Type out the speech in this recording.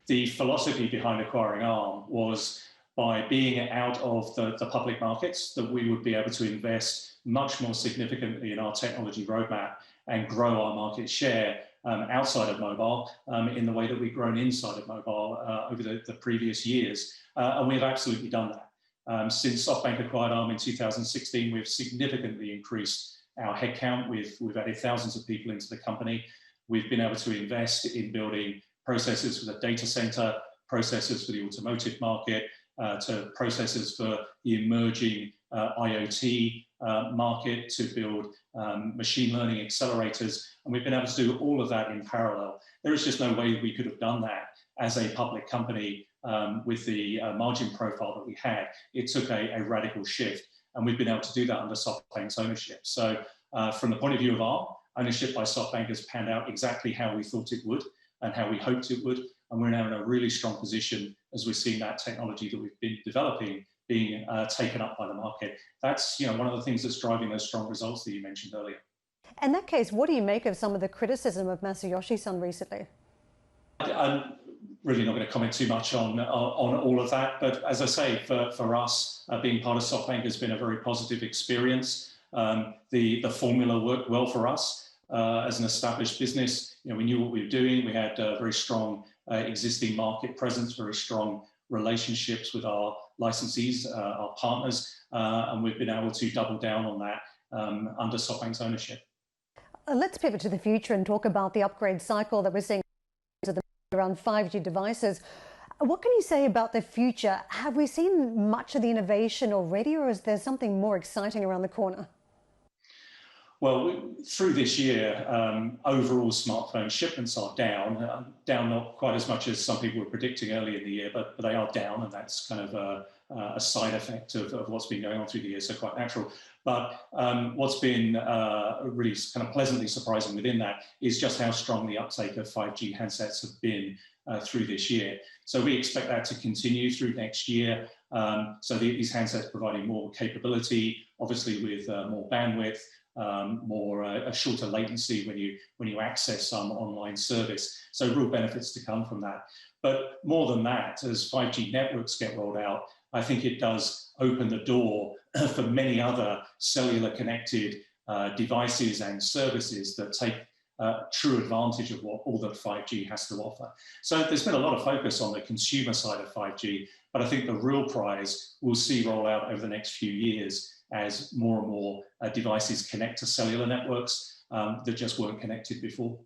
the philosophy behind acquiring Arm was by being out of the public markets, that we would be able to invest much more significantly in our technology roadmap and grow our market share outside of mobile in the way that we've grown inside of mobile over the previous years. And we've absolutely done that. Since Softbank acquired Arm in 2016, we've significantly increased our headcount. We've added thousands of people into the company. We've been able to invest in building processors for the data center, processors for the automotive market, to processors for the emerging IoT market, to build machine learning accelerators. And we've been able to do all of that in parallel. There is just no way we could have done that as a public company with the margin profile that we had. It took a radical shift, and we've been able to do that under SoftBank's ownership. So from the point of view of Arm, ownership by SoftBank has panned out exactly how we thought it would and how we hoped it would. And we're now in a really strong position as we're seeing that technology that we've been developing being taken up by the market. That's one of the things that's driving those strong results that you mentioned earlier. In that case, what do you make of some of the criticism of Masayoshi-san recently? I'm really not going to comment too much on all of that. But as I say, for us, being part of SoftBank has been a very positive experience. The formula worked well for us as an established business. We knew what we were doing. We had a very strong existing market presence, very strong relationships with our licensees, our partners, and we've been able to double down on that under SoftBank's ownership. Let's pivot to the future and talk about the upgrade cycle that we're seeing around 5G devices. What can you say about the future? Have we seen much of the innovation already, or is there something more exciting around the corner? Well, through this year, overall smartphone shipments are down not quite as much as some people were predicting early in the year, but they are down, and that's kind of a side effect of what's been going on through the year, so quite natural. But what's been really kind of pleasantly surprising within that is just how strong the uptake of 5G handsets have been through this year. So we expect that to continue through next year. So these handsets providing more capability, obviously with more bandwidth, a shorter latency when you access some online service. So real benefits to come from that. But more than that, as 5G networks get rolled out, I think it does open the door for many other cellular connected devices and services that take true advantage of what all that 5G has to offer. So there's been a lot of focus on the consumer side of 5G, but I think the real prize we'll see roll out over the next few years as more and more devices connect to cellular networks that just weren't connected before.